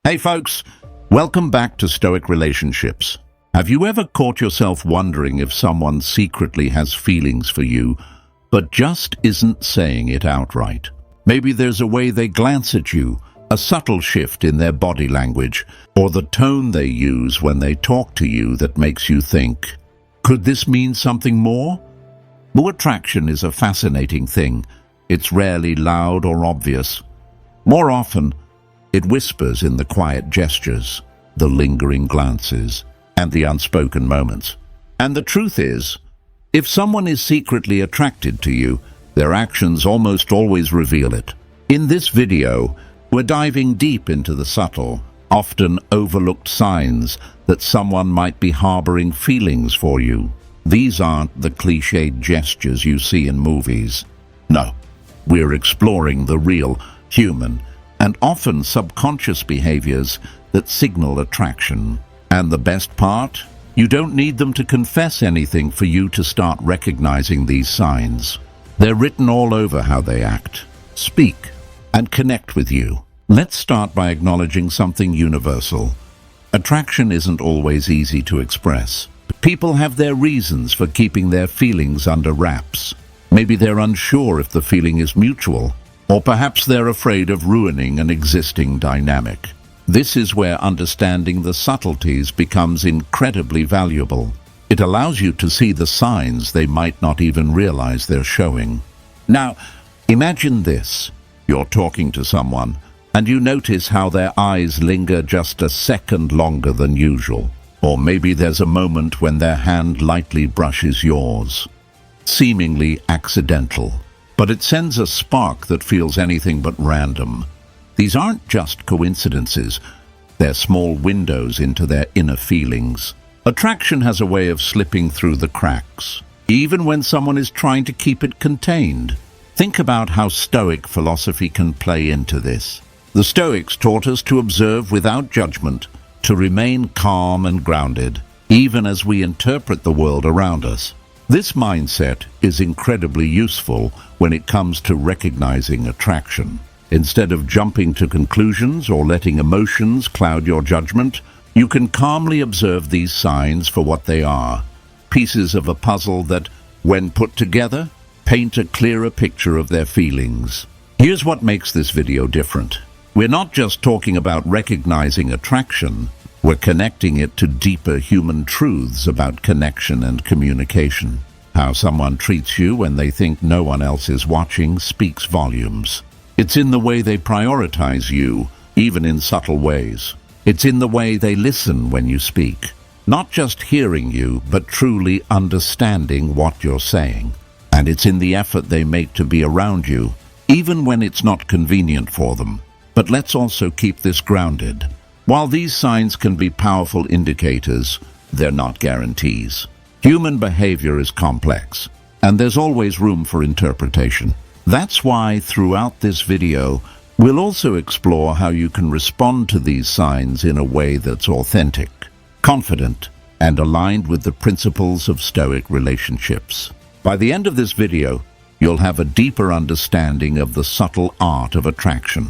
Hey folks, welcome back to Stoic Relationships. Have you ever caught yourself wondering if someone secretly has feelings for you, but just isn't saying it outright? Maybe there's a way they glance at you, a subtle shift in their body language, or the tone they use when they talk to you that makes you think, could this mean something more? Well, attraction is a fascinating thing. It's rarely loud or obvious. More often, it whispers in the quiet gestures, the lingering glances, and the unspoken moments. And the truth is, if someone is secretly attracted to you, their actions almost always reveal it. In this video, we're diving deep into the subtle, often overlooked signs that someone might be harboring feelings for you. These aren't the cliched gestures you see in movies. No, we're exploring the real, human, and often subconscious behaviors that signal attraction. And the best part? You don't need them to confess anything for you to start recognizing these signs. They're written all over how they act, speak, and connect with you. Let's start by acknowledging something universal. Attraction isn't always easy to express. People have their reasons for keeping their feelings under wraps. Maybe they're unsure if the feeling is mutual, or perhaps they're afraid of ruining an existing dynamic. This is where understanding the subtleties becomes incredibly valuable. It allows you to see the signs they might not even realize they're showing. Now, imagine this. You're talking to someone, and you notice how their eyes linger just a second longer than usual. Or maybe there's a moment when their hand lightly brushes yours, seemingly accidental. But it sends a spark that feels anything but random. These aren't just coincidences. They're small windows into their inner feelings. Attraction has a way of slipping through the cracks, even when someone is trying to keep it contained. Think about how Stoic philosophy can play into this. The Stoics taught us to observe without judgment, to remain calm and grounded, even as we interpret the world around us. This mindset is incredibly useful when it comes to recognizing attraction. Instead of jumping to conclusions or letting emotions cloud your judgment, you can calmly observe these signs for what they are, pieces of a puzzle that, when put together, paint a clearer picture of their feelings. Here's what makes this video different. We're not just talking about recognizing attraction, we're connecting it to deeper human truths about connection and communication. How someone treats you when they think no one else is watching speaks volumes. It's in the way they prioritize you, even in subtle ways. It's in the way they listen when you speak. Not just hearing you, but truly understanding what you're saying. And it's in the effort they make to be around you, even when it's not convenient for them. But let's also keep this grounded. While these signs can be powerful indicators, they're not guarantees. Human behavior is complex, and there's always room for interpretation. That's why, throughout this video, we'll also explore how you can respond to these signs in a way that's authentic, confident, and aligned with the principles of Stoic relationships. By the end of this video, you'll have a deeper understanding of the subtle art of attraction,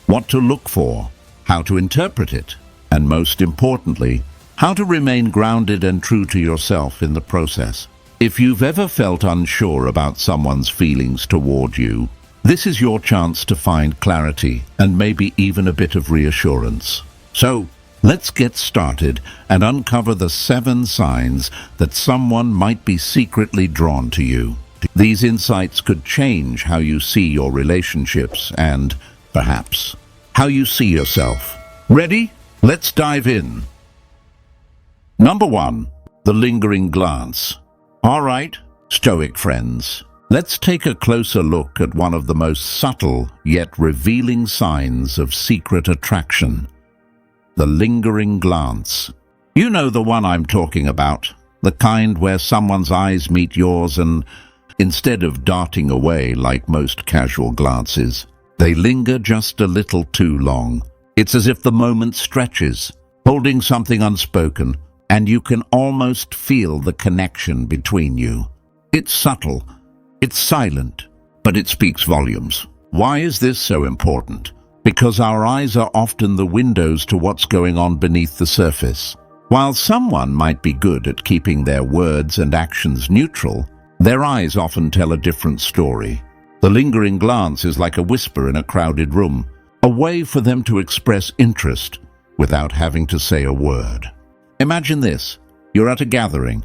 what to look for, how to interpret it, and most importantly, how to remain grounded and true to yourself in the process. If you've ever felt unsure about someone's feelings toward you, this is your chance to find clarity and maybe even a bit of reassurance. So, let's get started and uncover the 7 signs that someone might be secretly drawn to you. These insights could change how you see your relationships and, perhaps, how you see yourself. Ready? Let's dive in. Number 1. The lingering glance. All right, Stoic friends, let's take a closer look at one of the most subtle yet revealing signs of secret attraction. The lingering glance. You know the one I'm talking about, the kind where someone's eyes meet yours and, instead of darting away like most casual glances, they linger just a little too long. It's as if the moment stretches, holding something unspoken, and you can almost feel the connection between you. It's subtle, it's silent, but it speaks volumes. Why is this so important? because our eyes are often the windows to what's going on beneath the surface. While someone might be good at keeping their words and actions neutral, their eyes often tell a different story. The lingering glance is like a whisper in a crowded room, a way for them to express interest without having to say a word. Imagine this. You're at a gathering,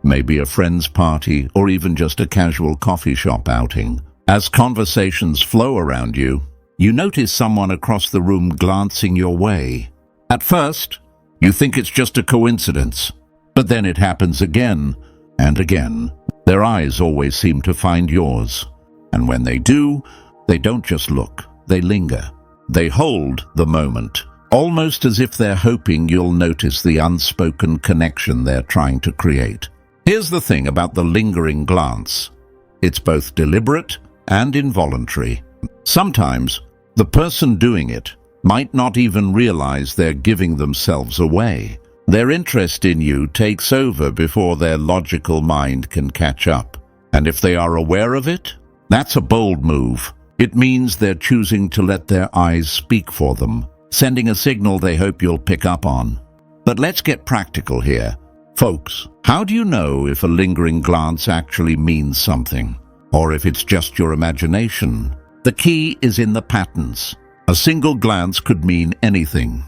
maybe a friend's party or even just a casual coffee shop outing. As conversations flow around you, you notice someone across the room glancing your way. At first, you think it's just a coincidence, but then it happens again and again. Their eyes always seem to find yours. And when they do, they don't just look, they linger. They hold the moment, almost as if they're hoping you'll notice the unspoken connection they're trying to create. Here's the thing about the lingering glance. It's both deliberate and involuntary. Sometimes, the person doing it might not even realize they're giving themselves away. Their interest in you takes over before their logical mind can catch up. And if they are aware of it, that's a bold move. It means they're choosing to let their eyes speak for them, sending a signal they hope you'll pick up on. But let's get practical here. Folks, how do you know if a lingering glance actually means something, or if it's just your imagination? The key is in the patterns. A single glance could mean anything.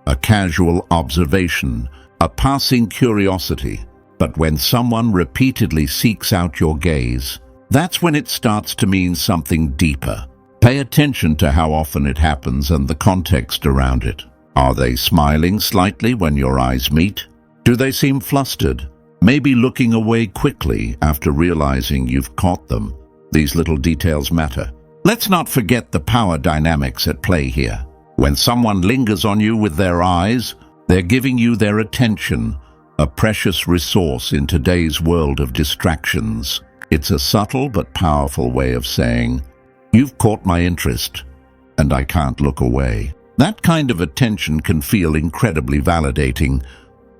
A casual observation, a passing curiosity. But when someone repeatedly seeks out your gaze, that's when it starts to mean something deeper. Pay attention to how often it happens and the context around it. Are they smiling slightly when your eyes meet? Do they seem flustered, maybe looking away quickly after realizing you've caught them? These little details matter. Let's not forget the power dynamics at play here. When someone lingers on you with their eyes, they're giving you their attention, a precious resource in today's world of distractions. It's a subtle but powerful way of saying, "You've caught my interest, and I can't look away." That kind of attention can feel incredibly validating,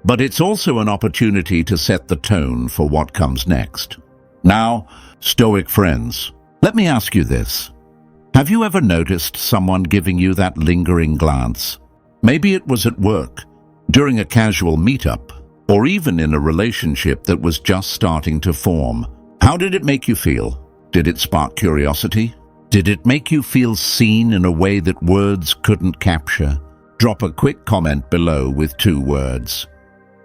but it's also an opportunity to set the tone for what comes next. Now, Stoic friends, let me ask you this. Have you ever noticed someone giving you that lingering glance? Maybe it was at work, during a casual meetup, or even in a relationship that was just starting to form. How did it make you feel? Did it spark curiosity? Did it make you feel seen in a way that words couldn't capture? Drop a quick comment below with 2 words.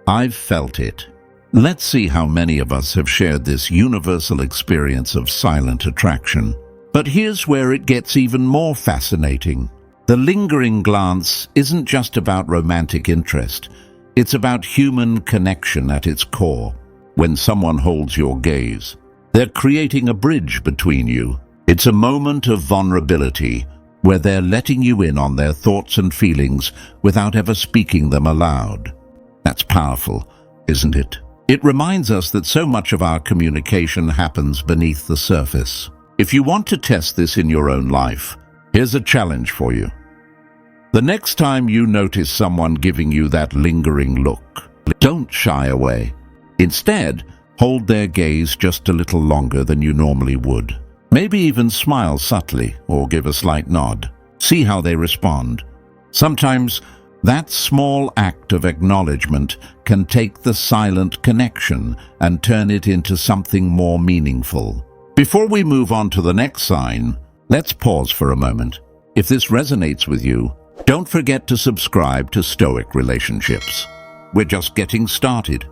I've felt it. Let's see how many of us have shared this universal experience of silent attraction. But here's where it gets even more fascinating. The lingering glance isn't just about romantic interest. It's about human connection at its core. When someone holds your gaze, they're creating a bridge between you. It's a moment of vulnerability where they're letting you in on their thoughts and feelings without ever speaking them aloud. That's powerful, isn't it? It reminds us that so much of our communication happens beneath the surface. If you want to test this in your own life, here's a challenge for you. The next time you notice someone giving you that lingering look, don't shy away. Instead, hold their gaze just a little longer than you normally would. Maybe even smile subtly or give a slight nod. See how they respond. Sometimes, that small act of acknowledgement can take the silent connection and turn it into something more meaningful. Before we move on to the next sign, let's pause for a moment. If this resonates with you, don't forget to subscribe to Stoic Relationships. We're just getting started,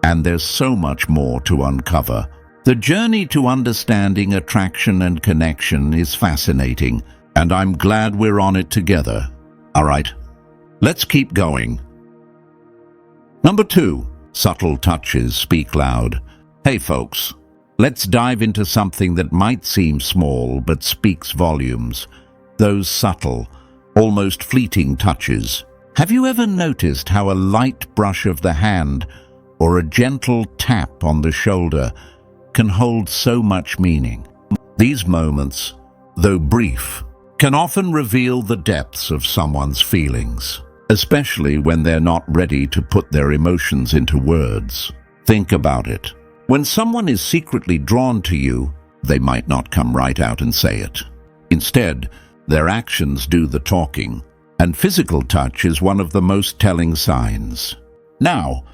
and there's so much more to uncover. The journey to understanding attraction and connection is fascinating, and I'm glad we're on it together. All right, let's keep going. Number 2, subtle touches speak loud. Hey folks, let's dive into something that might seem small but speaks volumes. Those subtle, almost fleeting touches. Have you ever noticed how a light brush of the hand or a gentle tap on the shoulder can hold so much meaning? These moments, though brief, can often reveal the depths of someone's feelings, especially when they're not ready to put their emotions into words. Think about it. When someone is secretly drawn to you, they might not come right out and say it. Instead, Their actions do the talking, and physical touch is one of the most telling signs. Now,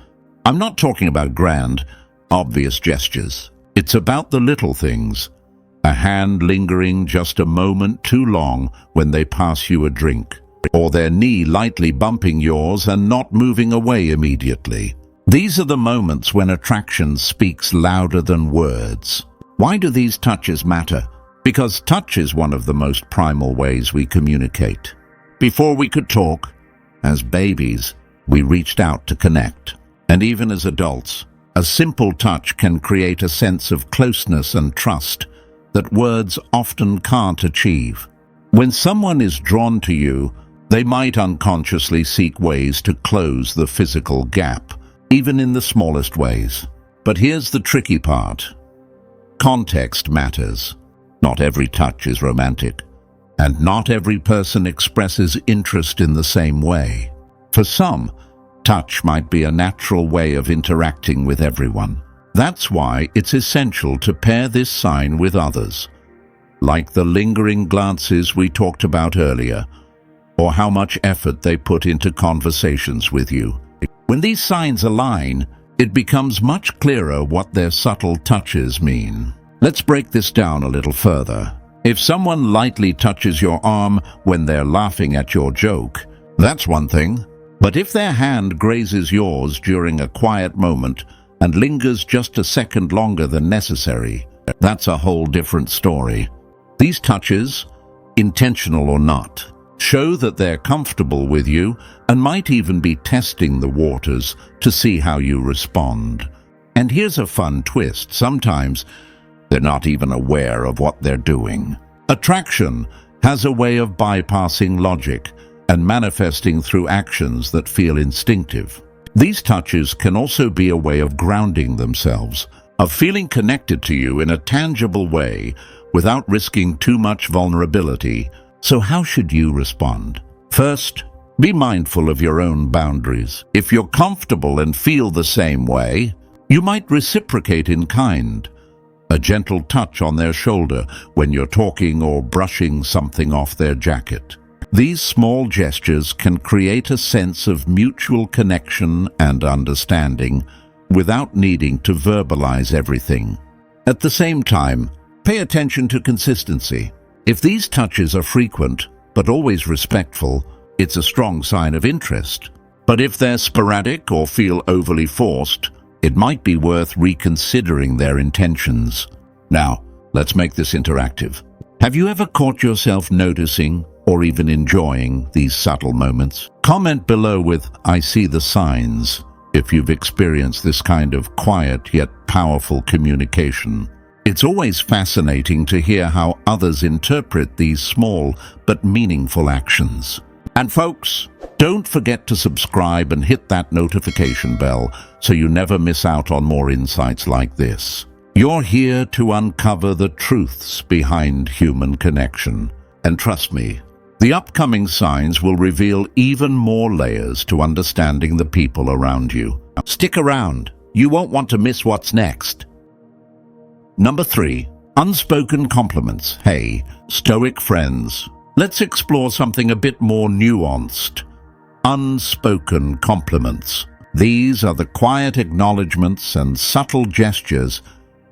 I'm not talking about grand, obvious gestures. It's about the little things. A hand lingering just a moment too long when they pass you a drink, or their knee lightly bumping yours and not moving away immediately. These are the moments when attraction speaks louder than words. Why do these touches matter? Because touch is one of the most primal ways we communicate. Before we could talk, as babies, we reached out to connect. And even as adults, a simple touch can create a sense of closeness and trust that words often can't achieve. When someone is drawn to you, they might unconsciously seek ways to close the physical gap, even in the smallest ways. But here's the tricky part. Context matters. Not every touch is romantic, and not every person expresses interest in the same way. For some, touch might be a natural way of interacting with everyone. That's why it's essential to pair this sign with others, like the lingering glances we talked about earlier, or how much effort they put into conversations with you. When these signs align, it becomes much clearer what their subtle touches mean. Let's break this down a little further. If someone lightly touches your arm when they're laughing at your joke, that's one thing. But if their hand grazes yours during a quiet moment and lingers just a second longer than necessary, that's a whole different story. These touches, intentional or not, show that they're comfortable with you and might even be testing the waters to see how you respond. And here's a fun twist. Sometimes they're not even aware of what they're doing. Attraction has a way of bypassing logic and manifesting through actions that feel instinctive. These touches can also be a way of grounding themselves, of feeling connected to you in a tangible way without risking too much vulnerability. So how should you respond? First, be mindful of your own boundaries. If you're comfortable and feel the same way, you might reciprocate in kind. A gentle touch on their shoulder when you're talking or brushing something off their jacket. These small gestures can create a sense of mutual connection and understanding without needing to verbalize everything. At the same time, pay attention to consistency. If these touches are frequent but always respectful, it's a strong sign of interest. But if they're sporadic or feel overly forced, it might be worth reconsidering their intentions. Now, let's make this interactive. Have you ever caught yourself noticing or even enjoying these subtle moments? Comment below with "I see the signs" if you've experienced this kind of quiet yet powerful communication. It's always fascinating to hear how others interpret these small but meaningful actions. And folks, don't forget to subscribe and hit that notification bell so you never miss out on more insights like this. You're here to uncover the truths behind human connection. And trust me, the upcoming signs will reveal even more layers to understanding the people around you. Stick around. You won't want to miss what's next. Number 3. Unspoken compliments. Hey, Stoic friends. Let's explore something a bit more nuanced. Unspoken compliments. These are the quiet acknowledgements and subtle gestures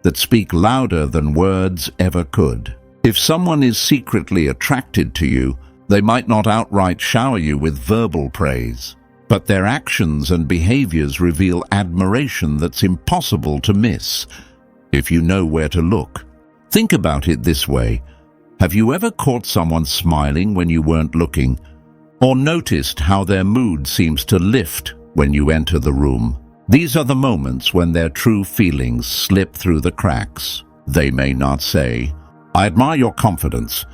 that speak louder than words ever could. If someone is secretly attracted to you, they might not outright shower you with verbal praise, but their actions and behaviors reveal admiration that's impossible to miss if you know where to look. Think about it this way. Have you ever caught someone smiling when you weren't looking, or noticed how their mood seems to lift when you enter the room? These are the moments when their true feelings slip through the cracks. They may not say, "I admire your confidence,"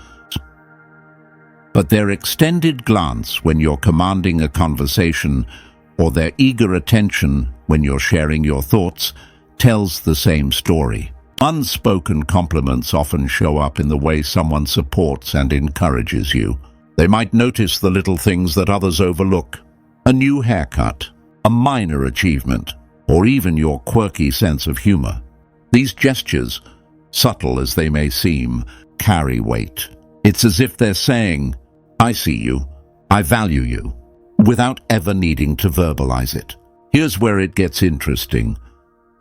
but their extended glance when you're commanding a conversation, or their eager attention when you're sharing your thoughts, tells the same story. Unspoken compliments often show up in the way someone supports and encourages you. They might notice the little things that others overlook: a new haircut, a minor achievement, or even your quirky sense of humor. These gestures, subtle as they may seem, carry weight. It's as if they're saying, "I see you, I value you," without ever needing to verbalize it. Here's where it gets interesting.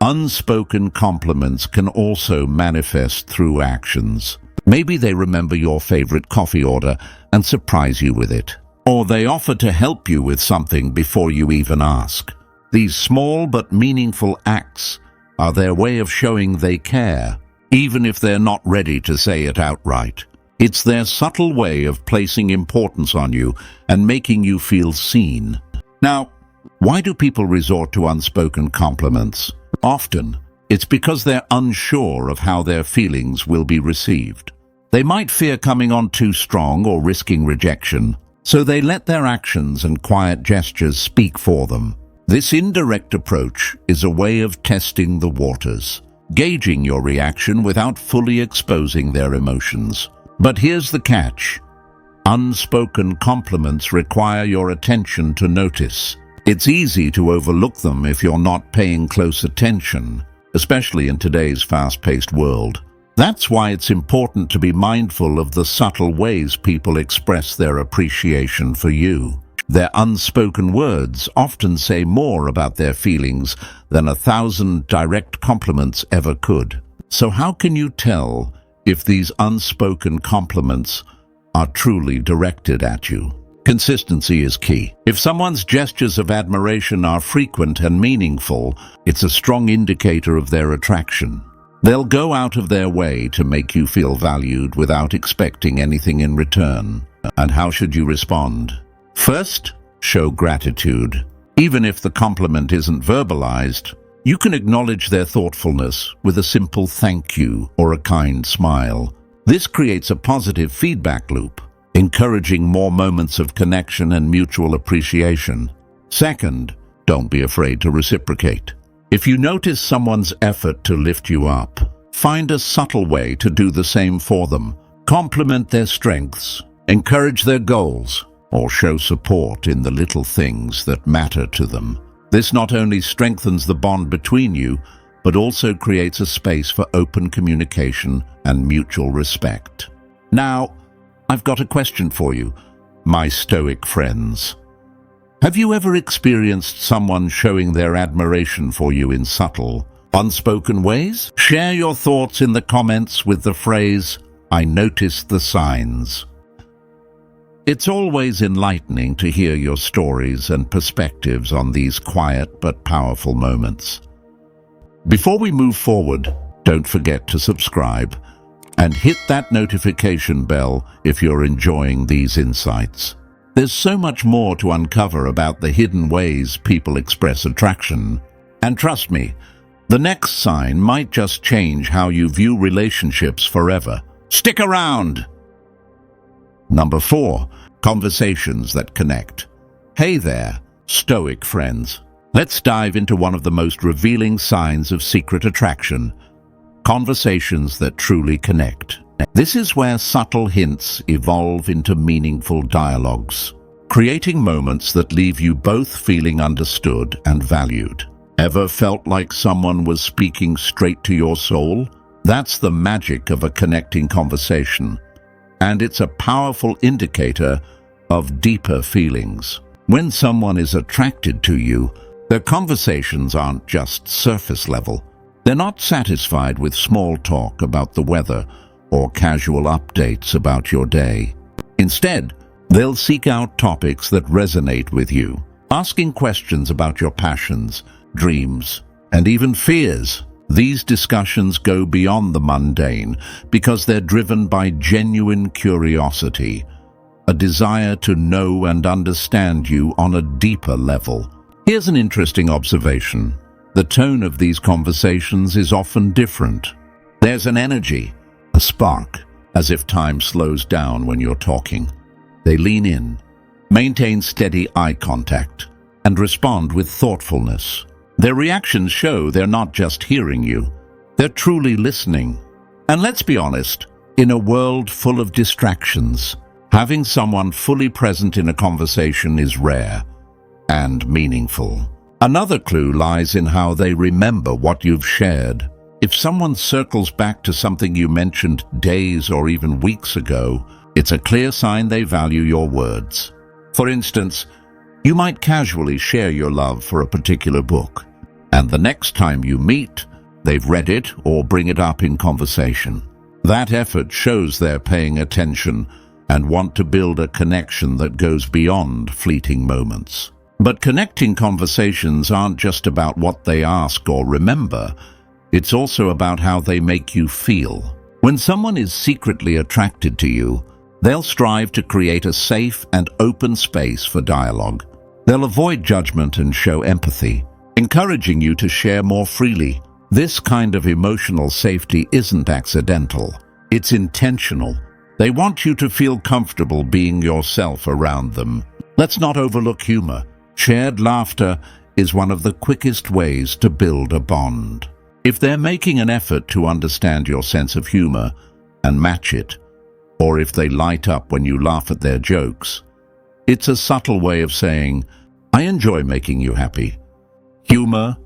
Unspoken compliments can also manifest through actions. Maybe they remember your favorite coffee order and surprise you with it. Or they offer to help you with something before you even ask. These small but meaningful acts are their way of showing they care, even if they're not ready to say it outright. It's their subtle way of placing importance on you and making you feel seen. Now, why do people resort to unspoken compliments? Often, it's because they're unsure of how their feelings will be received. They might fear coming on too strong or risking rejection, so they let their actions and quiet gestures speak for them. This indirect approach is a way of testing the waters, gauging your reaction without fully exposing their emotions. But here's the catch. Unspoken compliments require your attention to notice. It's easy to overlook them if you're not paying close attention, especially in today's fast-paced world. That's why it's important to be mindful of the subtle ways people express their appreciation for you. Their unspoken words often say more about their feelings than 1,000 direct compliments ever could. So how can you tell if these unspoken compliments are truly directed at you? Consistency is key. If someone's gestures of admiration are frequent and meaningful, it's a strong indicator of their attraction. They'll go out of their way to make you feel valued without expecting anything in return. And how should you respond? First, show gratitude. Even if the compliment isn't verbalized, you can acknowledge their thoughtfulness with a simple thank you or a kind smile. This creates a positive feedback loop, encouraging more moments of connection and mutual appreciation. Second, don't be afraid to reciprocate. If you notice someone's effort to lift you up, find a subtle way to do the same for them. Compliment their strengths, encourage their goals, or show support in the little things that matter to them. This not only strengthens the bond between you, but also creates a space for open communication and mutual respect. Now, I've got a question for you, my Stoic friends. Have you ever experienced someone showing their admiration for you in subtle, unspoken ways? Share your thoughts in the comments with the phrase, "I noticed the signs." It's always enlightening to hear your stories and perspectives on these quiet but powerful moments. Before we move forward, don't forget to subscribe and hit that notification bell if you're enjoying these insights. There's so much more to uncover about the hidden ways people express attraction. And trust me, the next sign might just change how you view relationships forever. Stick around! Number 4, conversations that connect. Hey there, Stoic friends. Let's dive into one of the most revealing signs of secret attraction, conversations that truly connect. This is where subtle hints evolve into meaningful dialogues, creating moments that leave you both feeling understood and valued. Ever felt like someone was speaking straight to your soul? That's the magic of a connecting conversation, and it's a powerful indicator of deeper feelings. When someone is attracted to you, their conversations aren't just surface level. They're not satisfied with small talk about the weather or casual updates about your day. Instead, they'll seek out topics that resonate with you, asking questions about your passions, dreams, and even fears. These discussions go beyond the mundane because they're driven by genuine curiosity, a desire to know and understand you on a deeper level. Here's an interesting observation. The tone of these conversations is often different. There's an energy, a spark, as if time slows down when you're talking. They lean in, maintain steady eye contact, and respond with thoughtfulness. Their reactions show they're not just hearing you, they're truly listening. And let's be honest, in a world full of distractions, having someone fully present in a conversation is rare and meaningful. Another clue lies in how they remember what you've shared. If someone circles back to something you mentioned days or even weeks ago, It's a clear sign they value your words. For instance, you might casually share your love for a particular book, and the next time you meet, they've read it or bring it up in conversation. That effort shows they're paying attention and want to build a connection that goes beyond fleeting moments. But connecting conversations aren't just about what they ask or remember. It's also about how they make you feel. When someone is secretly attracted to you, they'll strive to create a safe and open space for dialogue. They'll avoid judgment and show empathy, encouraging you to share more freely. This kind of emotional safety isn't accidental. It's intentional. They want you to feel comfortable being yourself around them. Let's not overlook humor. Shared laughter is one of the quickest ways to build a bond. If they're making an effort to understand your sense of humor and match it, or if they light up when you laugh at their jokes, it's a subtle way of saying, "I enjoy making you happy." Humor,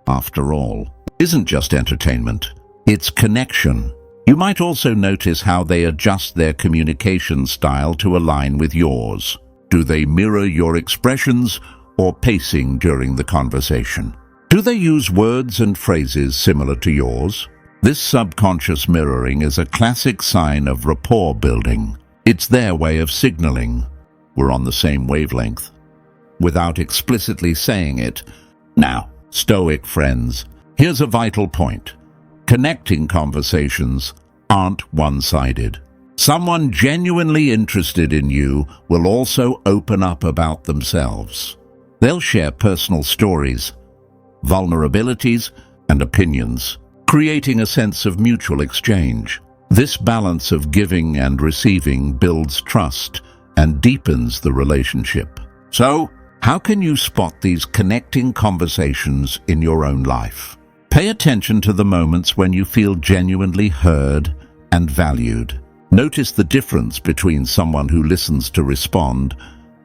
after all, isn't just entertainment. It's connection. You might also notice how they adjust their communication style to align with yours. Do they mirror your expressions or pacing during the conversation? Do they use words and phrases similar to yours? This subconscious mirroring is a classic sign of rapport building. It's their way of signaling we're on the same wavelength, without explicitly saying it. Now, Stoic friends, here's a vital point. Connecting conversations aren't one-sided. Someone genuinely interested in you will also open up about themselves. They'll share personal stories, vulnerabilities, and opinions, creating a sense of mutual exchange. This balance of giving and receiving builds trust and deepens the relationship. So, how can you spot these connecting conversations in your own life? Pay attention to the moments when you feel genuinely heard and valued. Notice the difference between someone who listens to respond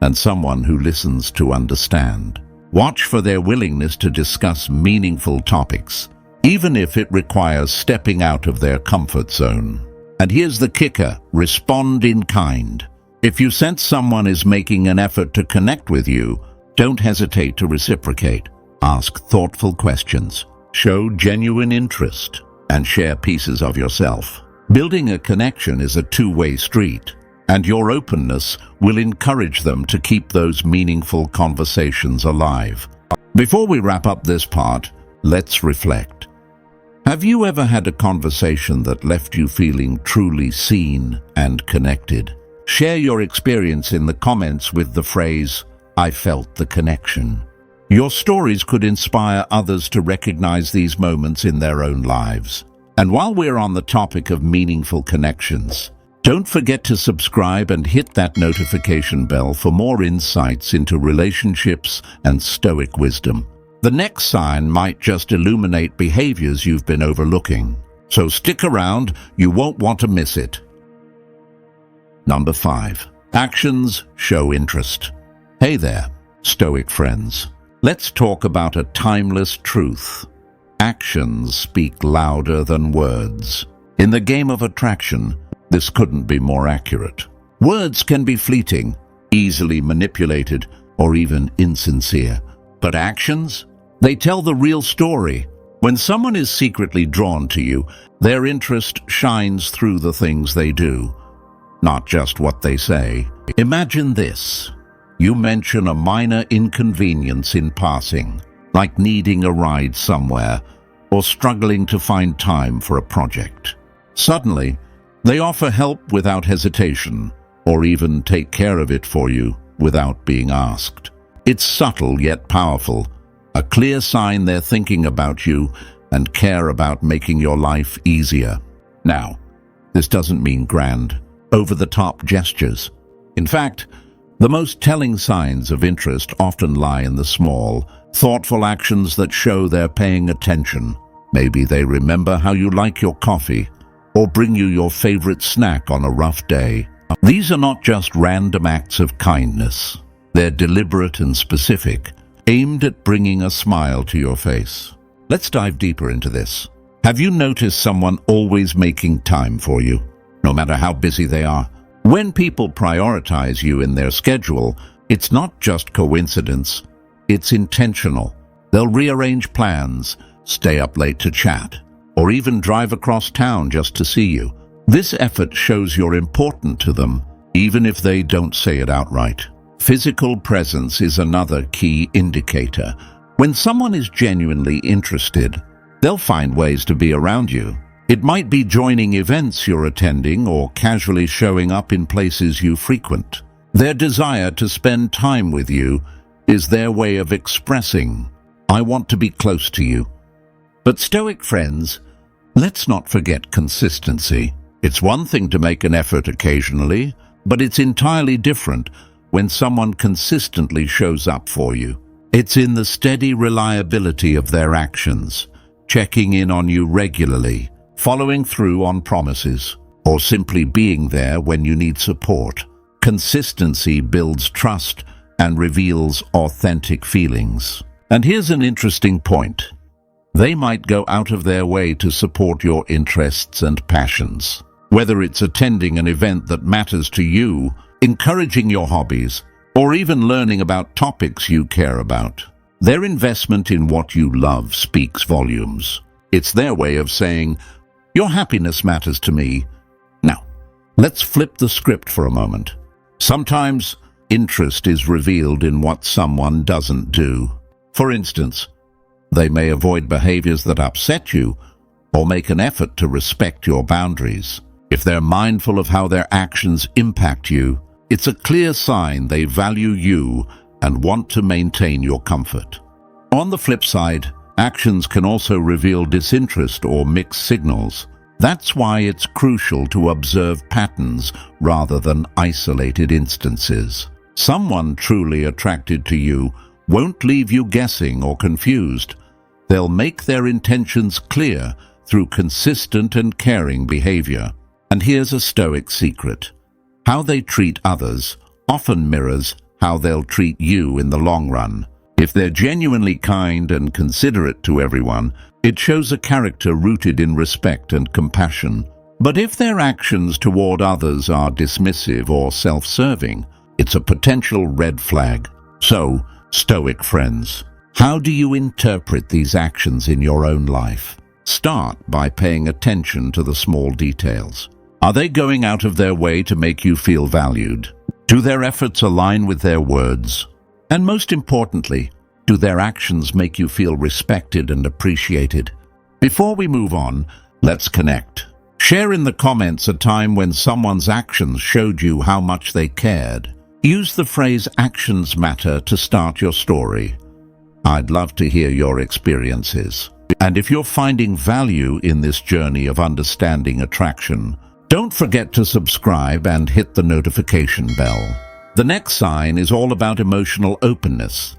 and someone who listens to understand. Watch for their willingness to discuss meaningful topics, even if it requires stepping out of their comfort zone. And here's the kicker: respond in kind. If you sense someone is making an effort to connect with you, don't hesitate to reciprocate. Ask thoughtful questions, show genuine interest, and share pieces of yourself. Building a connection is a two-way street, and your openness will encourage them to keep those meaningful conversations alive. Before we wrap up this part, let's reflect. Have you ever had a conversation that left you feeling truly seen and connected? Share your experience in the comments with the phrase, "I felt the connection." Your stories could inspire others to recognize these moments in their own lives. And while we're on the topic of meaningful connections, don't forget to subscribe and hit that notification bell for more insights into relationships and Stoic wisdom. The next sign might just illuminate behaviors you've been overlooking. So stick around, you won't want to miss it. Number 5. Actions show interest. Hey there, Stoic friends. Let's talk about a timeless truth. Actions speak louder than words. In the game of attraction, this couldn't be more accurate. Words can be fleeting, easily manipulated, or even insincere. But actions? They tell the real story. When someone is secretly drawn to you, their interest shines through the things they do, not just what they say. Imagine this. You mention a minor inconvenience in passing, like needing a ride somewhere or struggling to find time for a project. Suddenly, they offer help without hesitation, or even take care of it for you without being asked. It's subtle yet powerful, a clear sign they're thinking about you and care about making your life easier. Now, this doesn't mean grand, over-the-top gestures. In fact, the most telling signs of interest often lie in the small, thoughtful actions that show they're paying attention. Maybe they remember how you like your coffee, or bring you your favorite snack on a rough day. These are not just random acts of kindness. They're deliberate and specific, aimed at bringing a smile to your face. Let's dive deeper into this. Have you noticed someone always making time for you, no matter how busy they are? When people prioritize you in their schedule, it's not just coincidence, it's intentional. They'll rearrange plans, stay up late to chat, or even drive across town just to see you. This effort shows you're important to them, even if they don't say it outright. Physical presence is another key indicator. When someone is genuinely interested, they'll find ways to be around you. It might be joining events you're attending or casually showing up in places you frequent. Their desire to spend time with you is their way of expressing, "I want to be close to you." But Stoic friends, let's not forget consistency. It's one thing to make an effort occasionally, but it's entirely different when someone consistently shows up for you. It's in the steady reliability of their actions, checking in on you regularly, following through on promises, or simply being there when you need support. Consistency builds trust and reveals authentic feelings. And here's an interesting point. They might go out of their way to support your interests and passions. Whether it's attending an event that matters to you, encouraging your hobbies, or even learning about topics you care about. Their investment in what you love speaks volumes. It's their way of saying, "Your happiness matters to me." Now, let's flip the script for a moment. Sometimes, interest is revealed in what someone doesn't do. For instance, they may avoid behaviors that upset you or make an effort to respect your boundaries. If they're mindful of how their actions impact you, it's a clear sign they value you and want to maintain your comfort. On the flip side, actions can also reveal disinterest or mixed signals. That's why it's crucial to observe patterns rather than isolated instances. Someone truly attracted to you won't leave you guessing or confused. They'll make their intentions clear through consistent and caring behavior. And here's a Stoic secret. How they treat others often mirrors how they'll treat you in the long run. If they're genuinely kind and considerate to everyone, it shows a character rooted in respect and compassion. But if their actions toward others are dismissive or self-serving, it's a potential red flag. So, Stoic friends, how do you interpret these actions in your own life? Start by paying attention to the small details. Are they going out of their way to make you feel valued? Do their efforts align with their words? And most importantly, do their actions make you feel respected and appreciated? Before we move on, let's connect. Share in the comments a time when someone's actions showed you how much they cared. Use the phrase "actions matter" to start your story. I'd love to hear your experiences. And if you're finding value in this journey of understanding attraction, don't forget to subscribe and hit the notification bell. The next sign is all about emotional openness.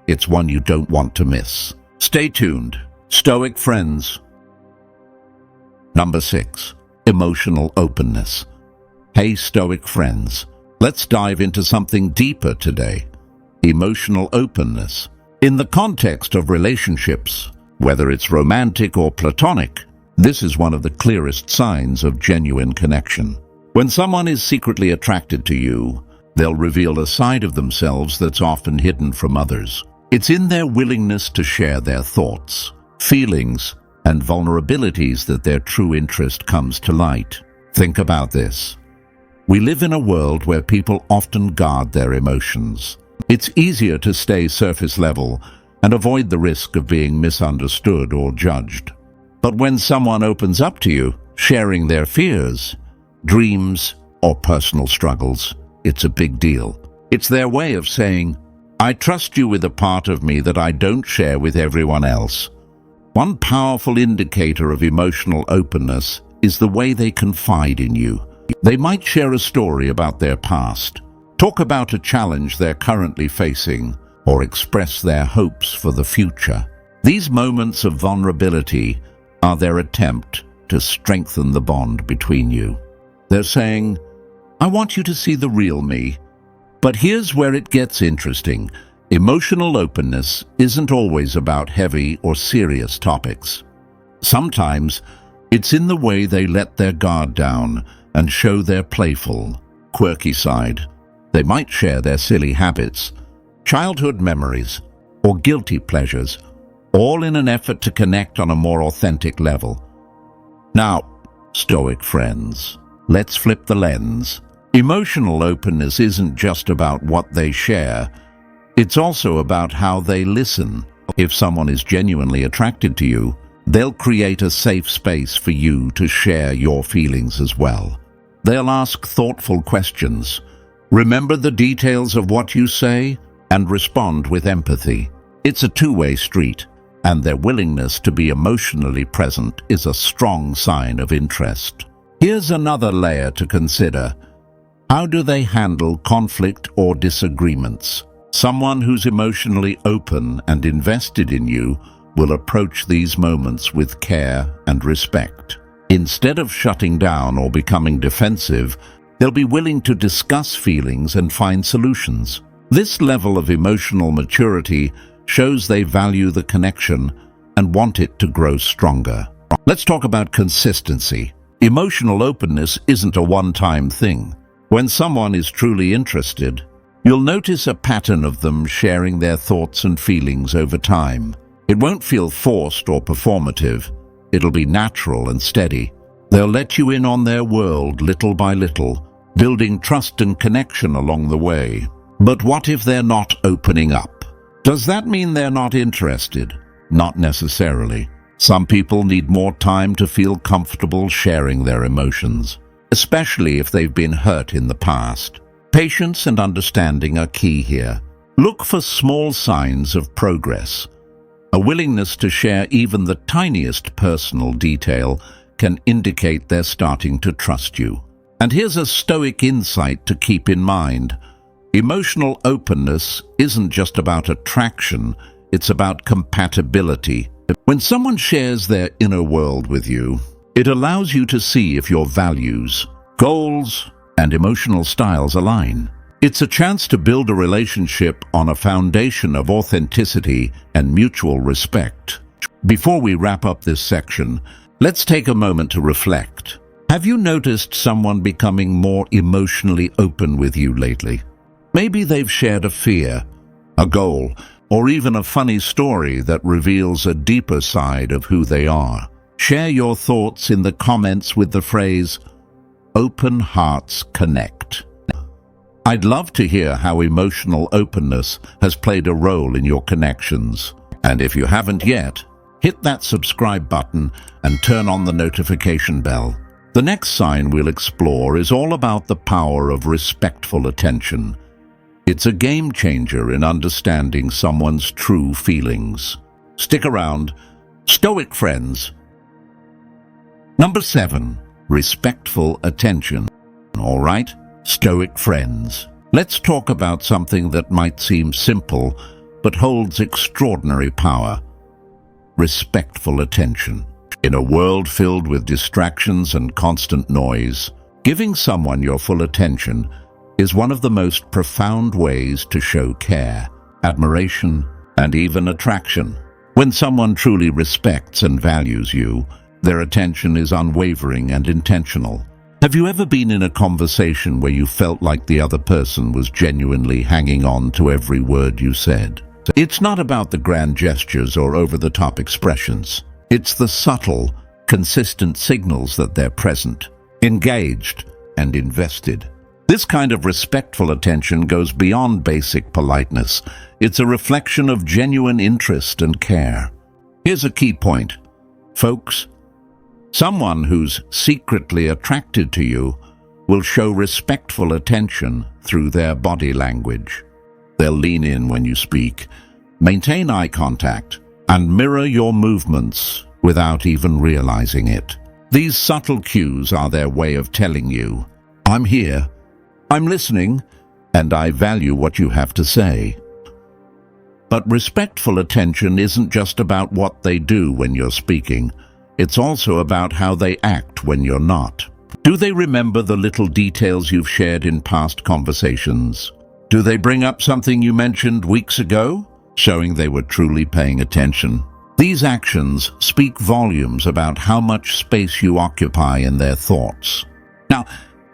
It's one you don't want to miss. Stay tuned, Stoic friends. Number 6, emotional openness. Hey Stoic friends, let's dive into something deeper today. Emotional openness. In the context of relationships, whether it's romantic or platonic, this is one of the clearest signs of genuine connection. When someone is secretly attracted to you, they'll reveal a side of themselves that's often hidden from others. It's in their willingness to share their thoughts, feelings, and vulnerabilities that their true interest comes to light. Think about this. We live in a world where people often guard their emotions. It's easier to stay surface level and avoid the risk of being misunderstood or judged. But when someone opens up to you, sharing their fears, dreams, or personal struggles, it's a big deal. It's their way of saying, "I trust you with a part of me that I don't share with everyone else." One powerful indicator of emotional openness is the way they confide in you. They might share a story about their past, talk about a challenge they're currently facing, or express their hopes for the future. These moments of vulnerability are their attempt to strengthen the bond between you. They're saying, "I want you to see the real me." But here's where it gets interesting. Emotional openness isn't always about heavy or serious topics. Sometimes it's in the way they let their guard down and show their playful, quirky side. They might share their silly habits, childhood memories, or guilty pleasures, all in an effort to connect on a more authentic level. Now, Stoic friends, let's flip the lens. Emotional openness isn't just about what they share. It's also about how they listen. If someone is genuinely attracted to you, they'll create a safe space for you to share your feelings as well. They'll ask thoughtful questions, remember the details of what you say, and respond with empathy. It's a two-way street, and their willingness to be emotionally present is a strong sign of interest. Here's another layer to consider. How do they handle conflict or disagreements? Someone who's emotionally open and invested in you will approach these moments with care and respect. Instead of shutting down or becoming defensive, they'll be willing to discuss feelings and find solutions. This level of emotional maturity shows they value the connection and want it to grow stronger. Let's talk about consistency. Emotional openness isn't a one-time thing. When someone is truly interested, you'll notice a pattern of them sharing their thoughts and feelings over time. It won't feel forced or performative. It'll be natural and steady. They'll let you in on their world little by little, building trust and connection along the way. But what if they're not opening up? Does that mean they're not interested? Not necessarily. Some people need more time to feel comfortable sharing their emotions, especially if they've been hurt in the past. Patience and understanding are key here. Look for small signs of progress. A willingness to share even the tiniest personal detail can indicate they're starting to trust you. And here's a Stoic insight to keep in mind. Emotional openness isn't just about attraction, it's about compatibility. When someone shares their inner world with you, it allows you to see if your values, goals, and emotional styles align. It's a chance to build a relationship on a foundation of authenticity and mutual respect. Before we wrap up this section, let's take a moment to reflect. Have you noticed someone becoming more emotionally open with you lately? Maybe they've shared a fear, a goal, or even a funny story that reveals a deeper side of who they are. Share your thoughts in the comments with the phrase, "Open hearts connect." I'd love to hear how emotional openness has played a role in your connections. And if you haven't yet, hit that subscribe button and turn on the notification bell. The next sign we'll explore is all about the power of respectful attention. It's a game changer in understanding someone's true feelings. Stick around, Stoic friends. Number 7, respectful attention. All right, Stoic friends. Let's talk about something that might seem simple, but holds extraordinary power. Respectful attention. In a world filled with distractions and constant noise, giving someone your full attention is one of the most profound ways to show care, admiration, and even attraction. When someone truly respects and values you, their attention is unwavering and intentional. Have you ever been in a conversation where you felt like the other person was genuinely hanging on to every word you said? It's not about the grand gestures or over-the-top expressions. It's the subtle, consistent signals that they're present, engaged, and invested. This kind of respectful attention goes beyond basic politeness. It's a reflection of genuine interest and care. Here's a key point, folks. Someone who's secretly attracted to you will show respectful attention through their body language. They'll lean in when you speak, maintain eye contact, and mirror your movements without even realizing it. These subtle cues are their way of telling you, "I'm here, I'm listening, and I value what you have to say." But respectful attention isn't just about what they do when you're speaking. It's also about how they act when you're not. Do they remember the little details you've shared in past conversations? Do they bring up something you mentioned weeks ago, showing they were truly paying attention? These actions speak volumes about how much space you occupy in their thoughts. Now,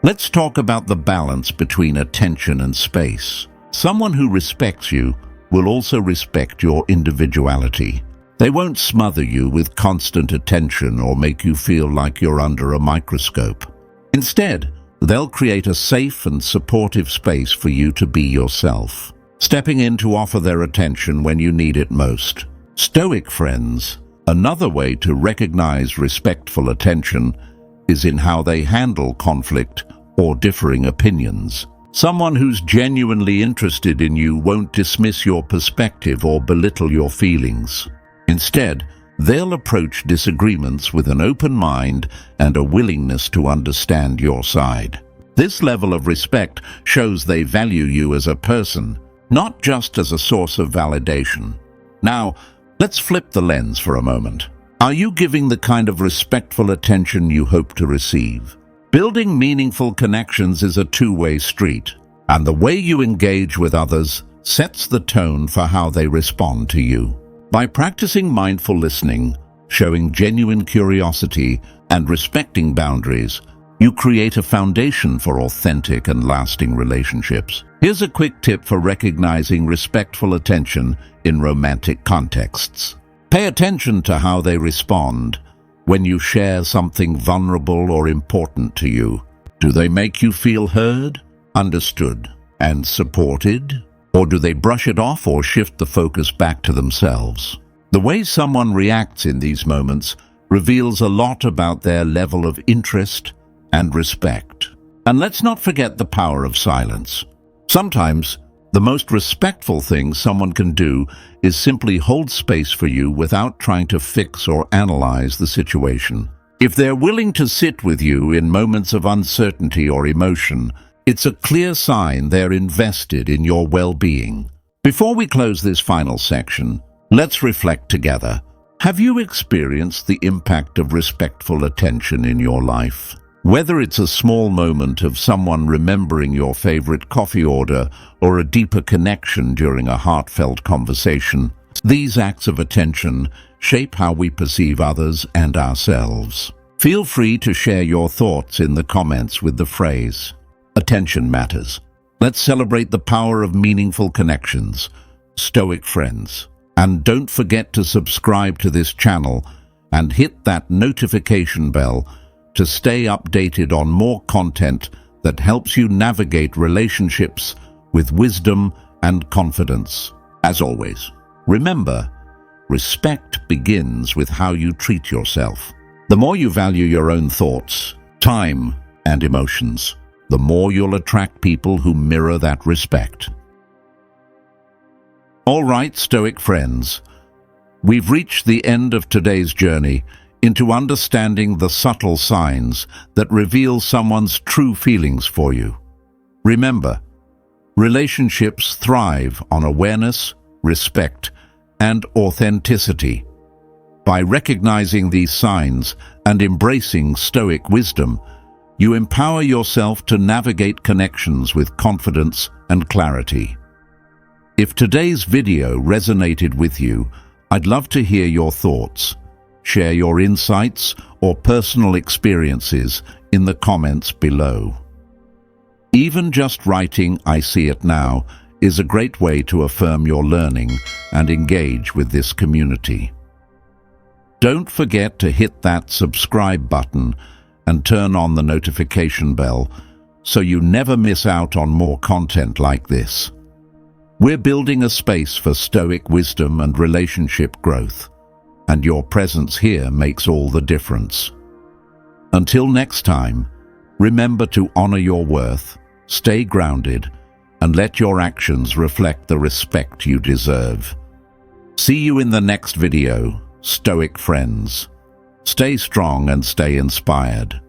Let's talk about the balance between attention and space. Someone who respects you will also respect your individuality. They won't smother you with constant attention or make you feel like you're under a microscope. Instead, they'll create a safe and supportive space for you to be yourself, stepping in to offer their attention when you need it most. Stoic friends, another way to recognize respectful attention is in how they handle conflict or differing opinions. Someone who's genuinely interested in you won't dismiss your perspective or belittle your feelings. Instead, they'll approach disagreements with an open mind and a willingness to understand your side. This level of respect shows they value you as a person, not just as a source of validation. Now, let's flip the lens for a moment. Are you giving the kind of respectful attention you hope to receive? Building meaningful connections is a two-way street, and the way you engage with others sets the tone for how they respond to you. By practicing mindful listening, showing genuine curiosity, and respecting boundaries, you create a foundation for authentic and lasting relationships. Here's a quick tip for recognizing respectful attention in romantic contexts. Pay attention to how they respond when you share something vulnerable or important to you. Do they make you feel heard, understood, and supported? Or do they brush it off or shift the focus back to themselves? The way someone reacts in these moments reveals a lot about their level of interest and respect. And let's not forget the power of silence. Sometimes, the most respectful thing someone can do is simply hold space for you without trying to fix or analyze the situation. If they're willing to sit with you in moments of uncertainty or emotion, it's a clear sign they're invested in your well-being. Before we close this final section, let's reflect together. Have you experienced the impact of respectful attention in your life? Whether it's a small moment of someone remembering your favorite coffee order or a deeper connection during a heartfelt conversation, these acts of attention shape how we perceive others and ourselves. Feel free to share your thoughts in the comments with the phrase, "Attention matters." Let's celebrate the power of meaningful connections, Stoic friends. And don't forget to subscribe to this channel and hit that notification bell to stay updated on more content that helps you navigate relationships with wisdom and confidence. As always, remember, respect begins with how you treat yourself. The more you value your own thoughts, time, and emotions, the more you'll attract people who mirror that respect. All right, Stoic friends, we've reached the end of today's journey into understanding the subtle signs that reveal someone's true feelings for you. Remember, relationships thrive on awareness, respect, and authenticity. By recognizing these signs and embracing Stoic wisdom, you empower yourself to navigate connections with confidence and clarity. If today's video resonated with you, I'd love to hear your thoughts. Share your insights or personal experiences in the comments below. Even just writing "I see it now" is a great way to affirm your learning and engage with this community. Don't forget to hit that subscribe button and turn on the notification bell so you never miss out on more content like this. We're building a space for Stoic wisdom and relationship growth, and your presence here makes all the difference. Until next time, remember to honor your worth, stay grounded, and let your actions reflect the respect you deserve. See you in the next video, Stoic friends. Stay strong and stay inspired.